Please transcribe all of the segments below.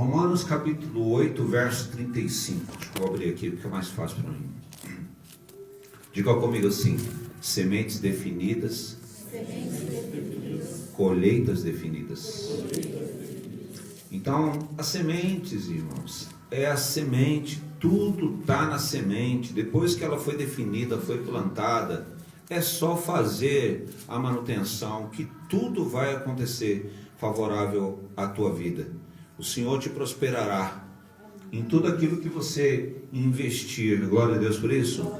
Romanos capítulo 8, verso 35. Deixa eu abrir aqui porque é mais fácil para mim. Diga comigo assim: sementes definidas, colheitas definidas. Então, as sementes, irmãos, é a semente, tudo está na semente. Depois que ela foi definida, foi plantada, é só fazer a manutenção, que tudo vai acontecer favorável à tua vida. O Senhor te prosperará em tudo aquilo que você investir. Glória a Deus por isso.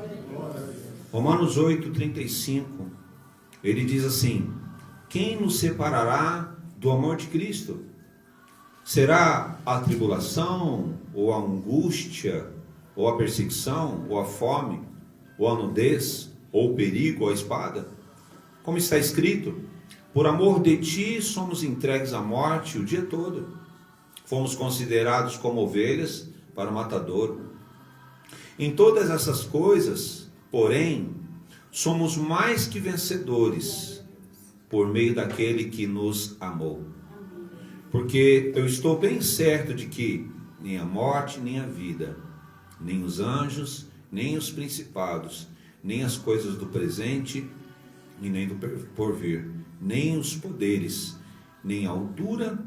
Romanos 8, 35, ele diz assim: quem nos separará do amor de Cristo? Será a tribulação, ou a angústia, ou a perseguição, ou a fome, ou a nudez, ou o perigo, ou a espada? Como está escrito: por amor de ti somos entregues à morte o dia todo. Fomos considerados como ovelhas para o matadouro. Em todas essas coisas, porém, somos mais que vencedores, por meio daquele que nos amou. Porque eu estou bem certo de que nem a morte, nem a vida, nem os anjos, nem os principados, nem as coisas do presente, e nem do porvir, nem os poderes, nem a altura,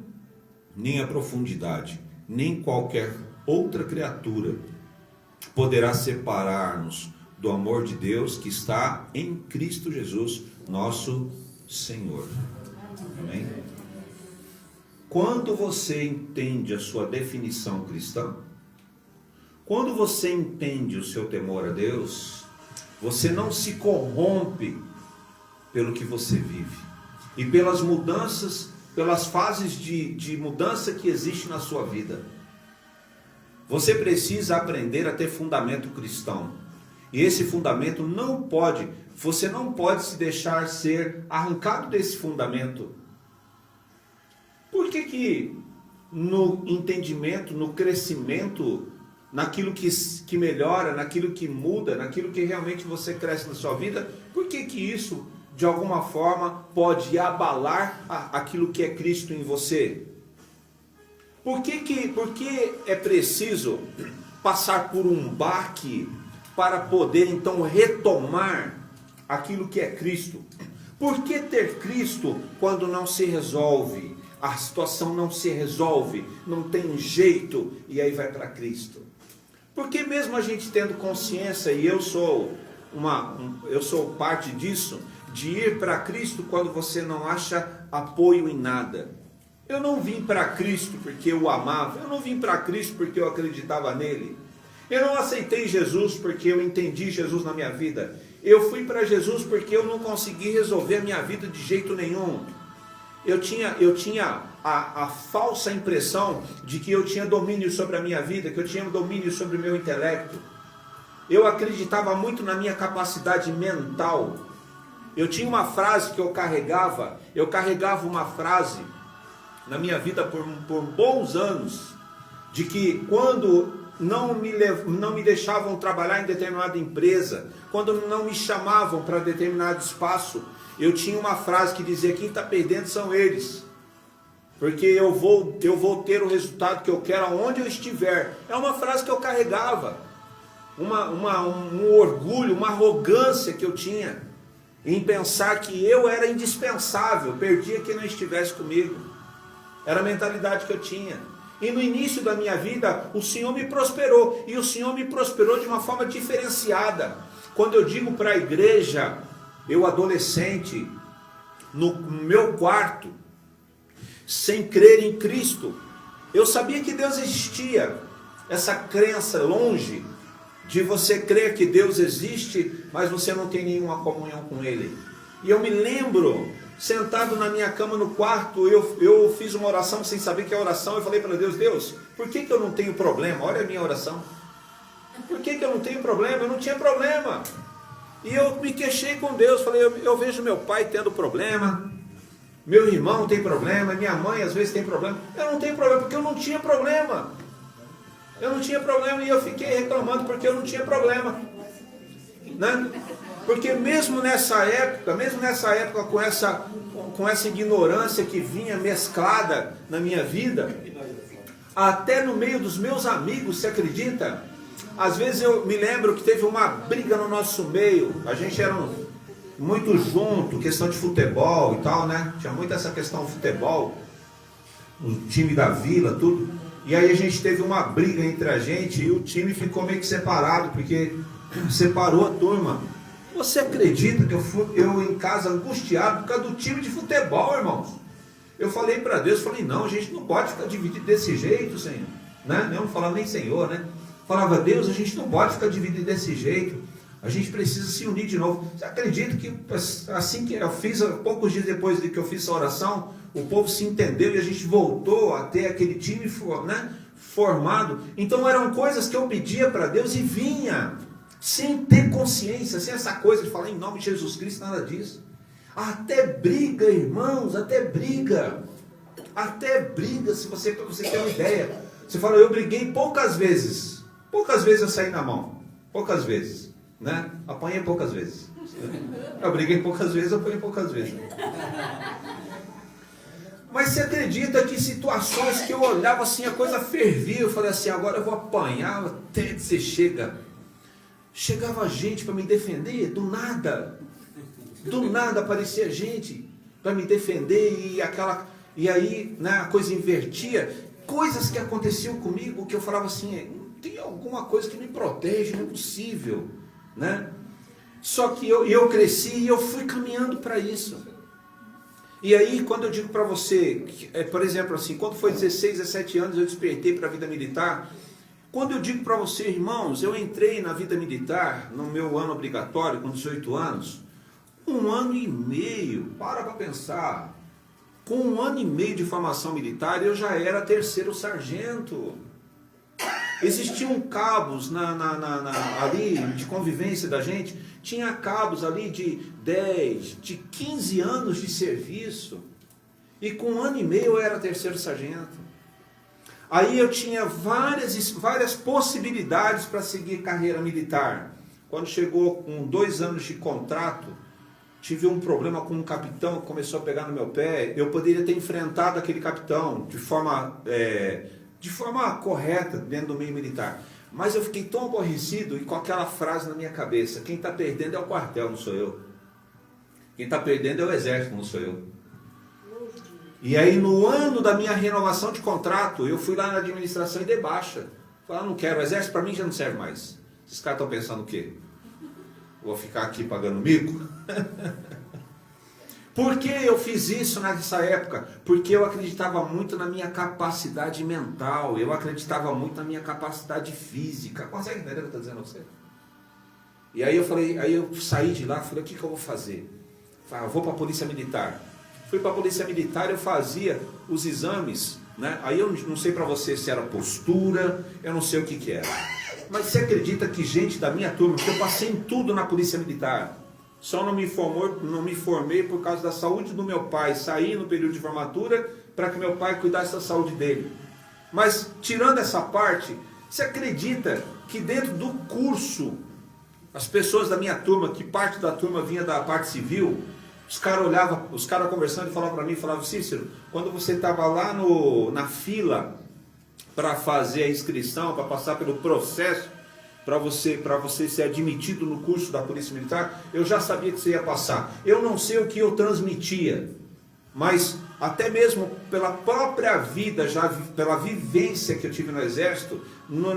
nem a profundidade, nem qualquer outra criatura poderá separar-nos do amor de Deus que está em Cristo Jesus, nosso Senhor. Amém? Quando você entende a sua definição cristã, quando você entende o seu temor a Deus, você não se corrompe pelo que você vive e pelas mudanças, pelas fases de mudança que existe na sua vida. Você precisa aprender a ter fundamento cristão. E esse fundamento você não pode se deixar ser arrancado desse fundamento. Por que no entendimento, no crescimento, naquilo que melhora, naquilo que muda, naquilo que realmente você cresce na sua vida, por que isso de alguma forma pode abalar aquilo que é Cristo em você? Por que é preciso passar por um baque para poder então retomar aquilo que é Cristo? Por que ter Cristo quando não se resolve? A situação não se resolve, não tem jeito, e aí vai para Cristo. Porque mesmo a gente tendo consciência, e eu sou parte disso, de ir para Cristo quando você não acha apoio em nada. Eu não vim para Cristo porque eu o amava, eu não vim para Cristo porque eu acreditava nele. Eu não aceitei Jesus porque eu entendi Jesus na minha vida. Eu fui para Jesus porque eu não consegui resolver a minha vida de jeito nenhum. Eu tinha a falsa impressão de que eu tinha domínio sobre a minha vida, que eu tinha domínio sobre o meu intelecto. Eu acreditava muito na minha capacidade mental. Eu tinha uma frase que eu carregava uma frase na minha vida por bons anos, de que quando não me deixavam trabalhar em determinada empresa, quando não me chamavam para determinado espaço, eu tinha uma frase que dizia: quem está perdendo são eles, porque eu vou ter o resultado que eu quero aonde eu estiver. É uma frase que eu carregava, um orgulho, uma arrogância que eu tinha em pensar que eu era indispensável, perdia quem não estivesse comigo. Era a mentalidade que eu tinha. E no início da minha vida, o Senhor me prosperou, e o Senhor me prosperou de uma forma diferenciada. Quando eu digo para a igreja, eu adolescente, no meu quarto, sem crer em Cristo, eu sabia que Deus existia. Essa crença longe de você crer que Deus existe, mas você não tem nenhuma comunhão com Ele. E eu me lembro, sentado na minha cama no quarto, eu fiz uma oração sem saber que é oração. Eu falei para Deus: Deus, por que eu não tenho problema? Olha a minha oração. Por que eu não tenho problema? Eu não tinha problema. E eu me queixei com Deus, falei: eu vejo meu pai tendo problema, meu irmão tem problema, minha mãe às vezes tem problema. Eu não tenho problema, porque eu não tinha problema. Eu não tinha problema, e eu fiquei reclamando porque eu não tinha problema, né? Porque mesmo nessa época, com essa ignorância que vinha mesclada na minha vida, até no meio dos meus amigos, você acredita? Às vezes eu me lembro que teve uma briga no nosso meio, a gente era muito junto, questão de futebol e tal, né? Tinha muito essa questão do futebol, o time da vila, tudo. E aí a gente teve uma briga entre a gente e o time ficou meio que separado, porque separou a turma. Você acredita que eu em casa angustiado por causa do time de futebol, irmãos? Eu falei para Deus, falei, não, a gente não pode ficar dividido desse jeito, Senhor. Né? Eu não falava nem Senhor, né? Falava, Deus, a gente não pode ficar dividido desse jeito. A gente precisa se unir de novo. Você acredita que assim que eu fiz, poucos dias depois de que eu fiz essa oração, o povo se entendeu e a gente voltou a ter aquele time, né, formado. Então eram coisas que eu pedia para Deus e vinha, sem ter consciência, sem essa coisa de falar em nome de Jesus Cristo, nada disso. Até briga, irmãos, até briga, se você, para você ter uma ideia. Você fala, eu briguei poucas vezes eu saí na mão, poucas vezes, né? Apanhei poucas vezes. Eu briguei poucas vezes, apanhei poucas vezes. Mas você acredita que situações que eu olhava assim, a coisa fervia, eu falei assim, agora eu vou apanhar até que você chegava gente para me defender, do nada aparecia gente para me defender e aí, né, a coisa invertia, coisas que aconteciam comigo que eu falava assim, tem alguma coisa que me protege, não é possível, né? Só que eu cresci e eu fui caminhando para isso. E aí, quando eu digo para você, por exemplo, assim, quando foi 16, 17 anos, eu despertei para a vida militar. Quando eu digo para você, irmãos, eu entrei na vida militar, no meu ano obrigatório, com 18 anos, 1 ano e meio, para pensar, com 1 ano e meio de formação militar, eu já era 3º sargento. Existiam cabos ali de convivência da gente, tinha cabos ali de 10, de 15 anos de serviço, e com 1 ano e meio eu era 3º sargento. Aí eu tinha várias possibilidades para seguir carreira militar. Quando chegou com 2 anos de contrato, tive um problema com um capitão que começou a pegar no meu pé. Eu poderia ter enfrentado aquele capitão de forma correta dentro do meio militar. Mas eu fiquei tão aborrecido e com aquela frase na minha cabeça, quem está perdendo é o quartel, não sou eu. Quem está perdendo é o exército, não sou eu. E aí no ano da minha renovação de contrato, eu fui lá na administração e dei baixa. Falei, não quero, o exército para mim já não serve mais. Esses caras estão pensando o quê? Vou ficar aqui pagando mico? Por que eu fiz isso nessa época? Porque eu acreditava muito na minha capacidade mental, eu acreditava muito na minha capacidade física. Consegue entender o que eu estou dizendo a você? E aí eu saí de lá, falei, o que eu vou fazer? Falei, vou para a polícia militar. Fui para a polícia militar, eu fazia os exames, né? Aí eu não sei para você se era postura, eu não sei o que era. Mas você acredita que gente da minha turma, porque eu passei em tudo na polícia militar, só não me formei por causa da saúde do meu pai, saí no período de formatura para que meu pai cuidasse da saúde dele. Mas tirando essa parte, você acredita que dentro do curso, as pessoas da minha turma, que parte da turma vinha da parte civil, os caras conversando e falavam, Cícero, quando você estava lá na fila para fazer a inscrição, para passar pelo processo, para você ser admitido no curso da Polícia Militar, eu já sabia que você ia passar. Eu não sei o que eu transmitia, mas até mesmo pela própria vida, já pela vivência que eu tive no Exército, no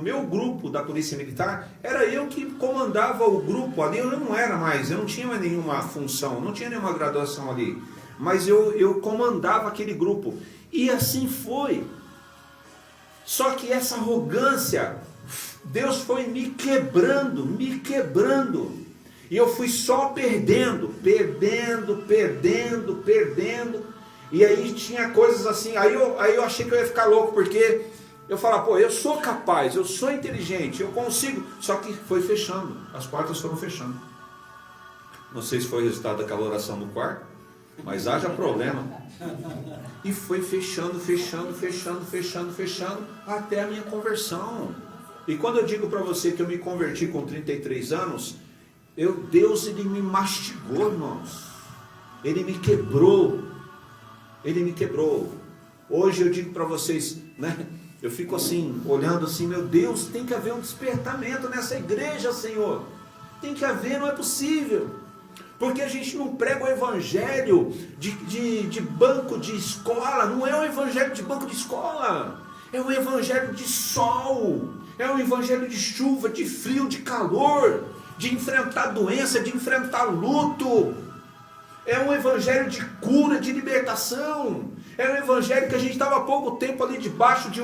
meu grupo da Polícia Militar, era eu que comandava o grupo ali. Eu não era mais, eu não tinha mais nenhuma função, não tinha nenhuma graduação ali, mas eu comandava aquele grupo, e assim foi. Só que essa arrogância, Deus foi me quebrando, e eu fui só perdendo, e aí tinha coisas assim, aí eu achei que eu ia ficar louco, porque eu falava, eu sou capaz, eu sou inteligente, eu consigo, só que foi fechando, as portas foram fechando. Não sei se foi o resultado daquela oração no quarto, mas haja problema. E foi fechando, até a minha conversão. E quando eu digo para você que eu me converti com 33 anos, Deus, ele me mastigou, irmãos. Ele me quebrou. Hoje eu digo para vocês, né? Eu fico assim, olhando assim, meu Deus, tem que haver um despertamento nessa igreja, Senhor. Tem que haver, não é possível. Porque a gente não prega o evangelho de banco de escola. Não é o evangelho de banco de escola. É o evangelho de sol. É o evangelho de chuva, de frio, de calor. De enfrentar doença, de enfrentar luto. É um evangelho de cura, de libertação. É um evangelho que a gente estava há pouco tempo ali debaixo de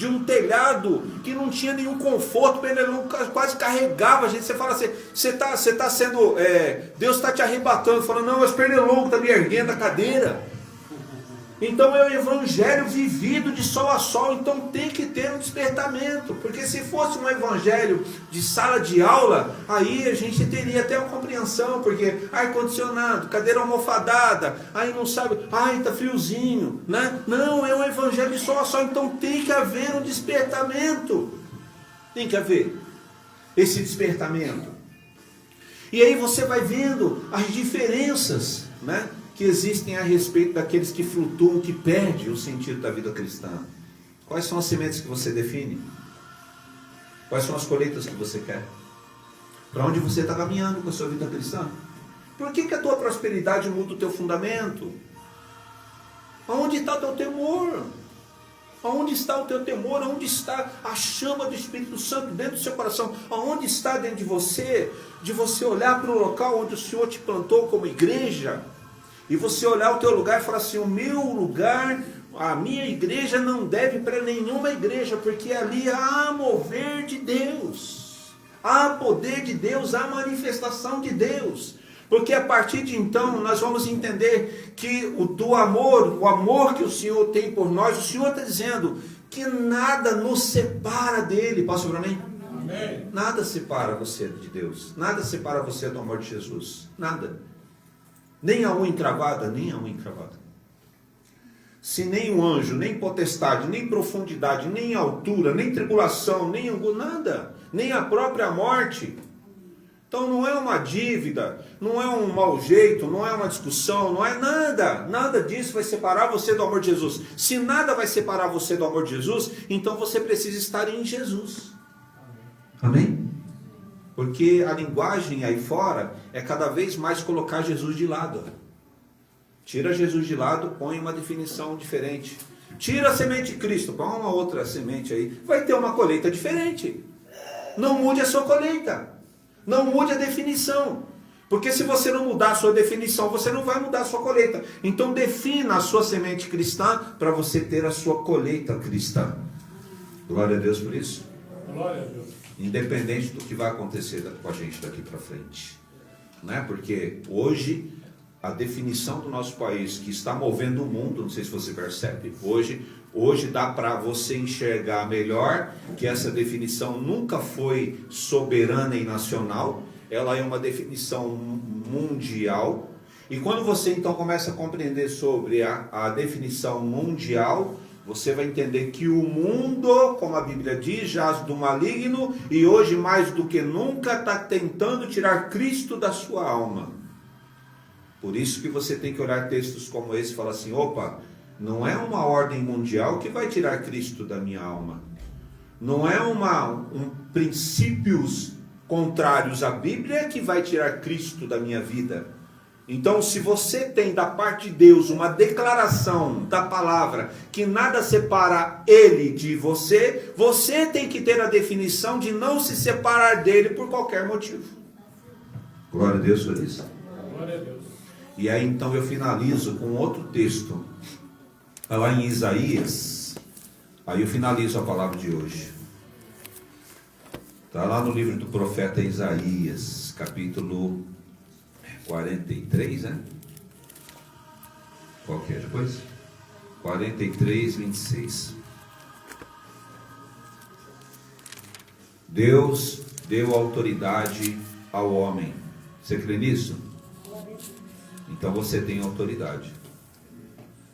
um telhado, que não tinha nenhum conforto, o Pernilongo quase carregava a gente. Você fala assim, você está sendo, Deus está te arrebatando, falando, não, mas Pernilongo está me erguendo da cadeira. Então é o evangelho vivido de sol a sol, então tem que ter um despertamento, porque se fosse um evangelho de sala de aula, aí a gente teria até uma compreensão, porque ar-condicionado, cadeira almofadada, aí não sabe, ai está friozinho, né? Não, é um evangelho de sol a sol, então tem que haver um despertamento, tem que haver esse despertamento. E aí você vai vendo as diferenças, né, que existem a respeito daqueles que flutuam, que perdem o sentido da vida cristã. Quais são as sementes que você define? Quais são as colheitas que você quer? Para onde você está caminhando com a sua vida cristã? Por que a tua prosperidade muda o teu fundamento? Aonde está o teu temor? Aonde está o teu temor? Aonde está a chama do Espírito Santo dentro do seu coração? Aonde está dentro de você olhar para o local onde o Senhor te plantou como igreja, e você olhar o teu lugar e falar assim, o meu lugar, a minha igreja não deve para nenhuma igreja, porque ali há mover de Deus, há poder de Deus, há manifestação de Deus. Porque a partir de então nós vamos entender que o amor que o Senhor tem por nós, o Senhor está dizendo que nada nos separa dele. Posso para mim? Amém. Nada separa você de Deus, nada separa você do amor de Jesus, nada. Nem a unha encravada, nem a unha encravada. Se nem o anjo, nem potestade, nem profundidade, nem altura, nem tribulação, nem nada, nem a própria morte. Então não é uma dívida, não é um mau jeito, não é uma discussão, não é nada. Nada disso vai separar você do amor de Jesus. Se nada vai separar você do amor de Jesus, então você precisa estar em Jesus. Amém? Porque a linguagem aí fora é cada vez mais colocar Jesus de lado. Tira Jesus de lado, põe uma definição diferente. Tira a semente de Cristo, põe uma outra semente aí. Vai ter uma colheita diferente. Não mude a sua colheita. Não mude a definição. Porque se você não mudar a sua definição, você não vai mudar a sua colheita. Então defina a sua semente cristã para você ter a sua colheita cristã. Glória a Deus por isso. Glória a Deus. Independente do que vai acontecer com a gente daqui para frente, né? Porque hoje a definição do nosso país que está movendo o mundo, não sei se você percebe, hoje dá para você enxergar melhor que essa definição nunca foi soberana e nacional, ela é uma definição mundial. E quando você então começa a compreender sobre a definição mundial, você vai entender que o mundo, como a Bíblia diz, jaz do maligno, e hoje mais do que nunca está tentando tirar Cristo da sua alma. Por isso que você tem que olhar textos como esse e falar assim, opa, não é uma ordem mundial que vai tirar Cristo da minha alma. Não é princípios contrários à Bíblia que vai tirar Cristo da minha vida. Então, se você tem da parte de Deus uma declaração da palavra que nada separa Ele de você, você tem que ter a definição de não se separar dele por qualquer motivo. Glória a Deus por isso. Glória a Deus. E aí então eu finalizo com outro texto, lá em Isaías. Aí eu finalizo a palavra de hoje. Está lá no livro do profeta Isaías, capítulo 43, né? Qual que é depois? 43, 26. Deus deu autoridade ao homem. Você crê nisso? Então você tem autoridade.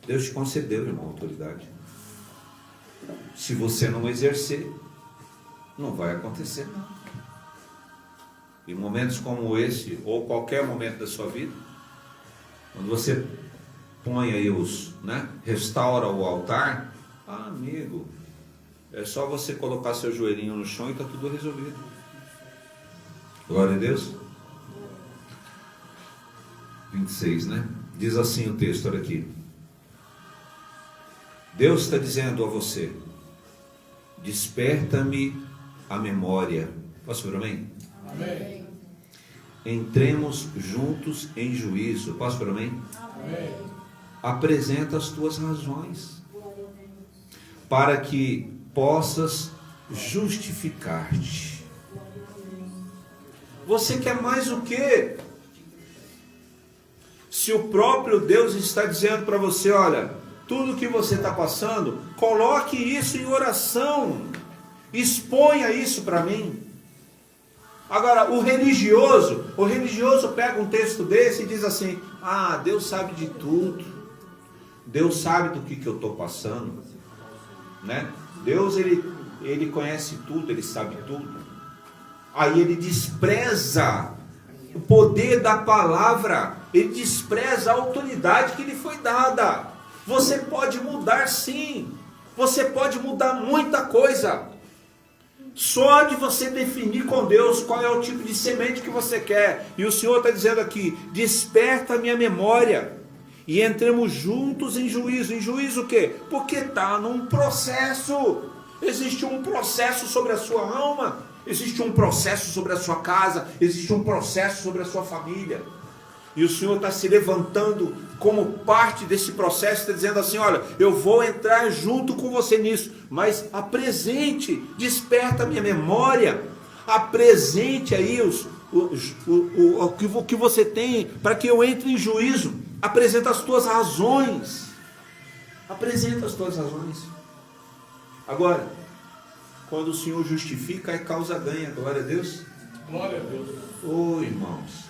Deus te concedeu, irmão, autoridade. Se você não exercer, não vai acontecer nada. Em momentos como esse, ou qualquer momento da sua vida, quando você põe aí restaura o altar. Amigo, é só você colocar seu joelhinho no chão e está tudo resolvido. Glória a Deus. 26, né? Diz assim o texto, olha aqui. Deus está dizendo a você: desperta-me a memória. Posso ver amém? Amém. Entremos juntos em juízo. Posso ver amém? Amém. Apresenta as tuas razões, para que possas justificar-te. Você quer mais o quê? Se o próprio Deus está dizendo para você: olha, tudo que você está passando, coloque isso em oração, exponha isso para mim. Agora, o religioso pega um texto desse e diz assim: ah, Deus sabe de tudo, Deus sabe do que eu estou passando, né? Deus, ele conhece tudo, ele sabe tudo. Aí ele despreza o poder da palavra, ele despreza a autoridade que lhe foi dada. Você pode mudar sim, você pode mudar muita coisa, só de você definir com Deus qual é o tipo de semente que você quer. E o Senhor está dizendo aqui: desperta a minha memória e entremos juntos em juízo. Em juízo o quê? Porque está num processo. Existe um processo sobre a sua alma, existe um processo sobre a sua casa, existe um processo sobre a sua família. E o Senhor está se levantando como parte desse processo, está dizendo assim: olha, eu vou entrar junto com você nisso, mas apresente, desperta a minha memória, apresente aí o que você tem, para que eu entre em juízo. Apresenta as tuas razões, apresenta as tuas razões. Agora, quando o Senhor justifica, é causa ganha. Glória a Deus. Glória a Deus. Ô irmãos,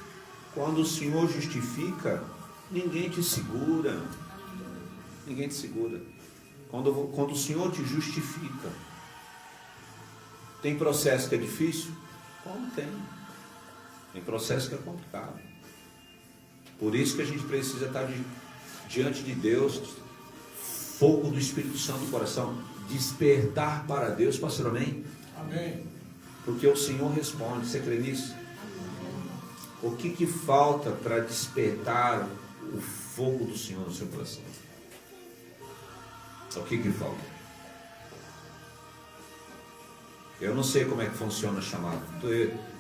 quando o Senhor justifica, ninguém te segura. Ninguém te segura. Quando o Senhor te justifica, tem processo que é difícil? Como tem? Tem processo que é complicado. Por isso que a gente precisa estar diante de Deus, fogo do Espírito Santo no coração, despertar para Deus. Pastor, amém? Amém. Porque o Senhor responde. Você crê nisso? O que falta para despertar o fogo do Senhor no seu coração? O que falta? Eu não sei como é que funciona o chamado.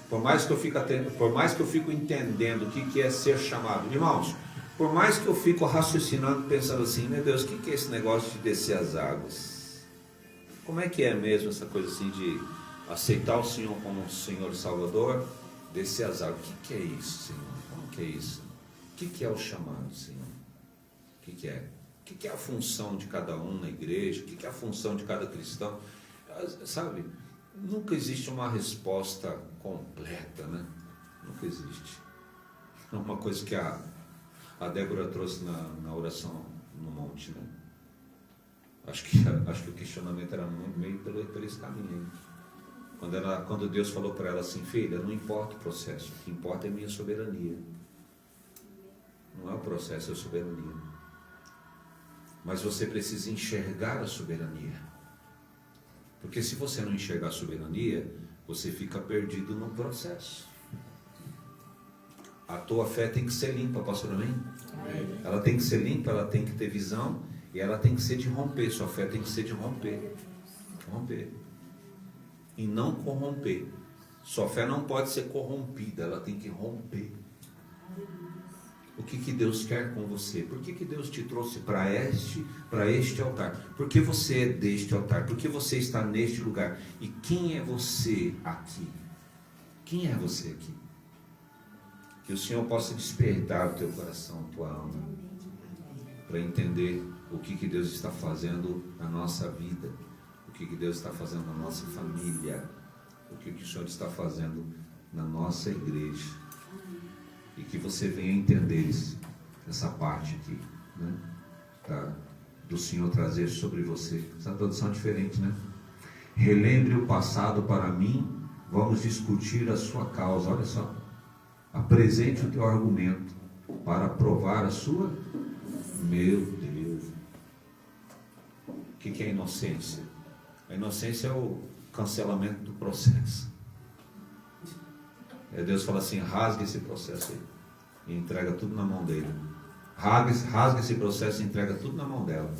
Por mais que eu fico entendendo o que é ser chamado, irmãos, por mais que eu fico raciocinando, pensando assim: meu Deus, o que é esse negócio de descer as águas? Como é que é mesmo essa coisa assim de aceitar o Senhor como um Senhor e Salvador, descer as águas? O que é isso, Senhor? Como que é isso? O que é o chamado, Senhor? O que é? O que é a função de cada um na igreja? O que é a função de cada cristão? Sabe, nunca existe uma resposta completa, né? Nunca existe. É uma coisa que a Débora trouxe na oração no monte, né? Acho que o questionamento era meio por esse caminho aí. Quando Deus falou para ela assim: filha, não importa o processo, o que importa é a minha soberania. Não é o processo, é a soberania. Mas você precisa enxergar a soberania. Porque se você não enxergar a soberania, você fica perdido no processo. A tua fé tem que ser limpa, pastor, amém? Amém. Ela tem que ser limpa, ela tem que ter visão, e ela tem que ser de romper. Sua fé tem que ser de romper. Romper. E não corromper. Sua fé não pode ser corrompida, ela tem que romper. O que Deus quer com você? Por que Deus te trouxe para este altar? Por que você é deste altar? Por que você está neste lugar? E quem é você aqui? Quem é você aqui? Que o Senhor possa despertar o teu coração, a tua alma, para entender o que Deus está fazendo na nossa vida, o que Deus está fazendo na nossa família, o que o Senhor está fazendo na nossa igreja. E que você venha entender essa parte aqui, né? Do Senhor trazer sobre você. Essa tradução é diferente, né? Relembre o passado para mim, vamos discutir a sua causa. Olha só. Apresente o teu argumento para provar a sua Meu Deus. O que é a inocência? A inocência é o cancelamento do processo. Deus fala assim: rasga esse processo aí e entrega tudo na mão dele. Rasga esse processo e entrega tudo na mão dela.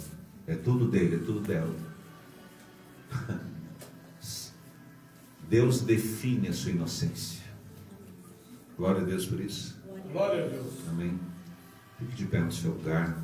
É tudo dele, é tudo dela. Deus define a sua inocência. Glória a Deus por isso. Glória a Deus. Amém. Fique de pé no seu lugar.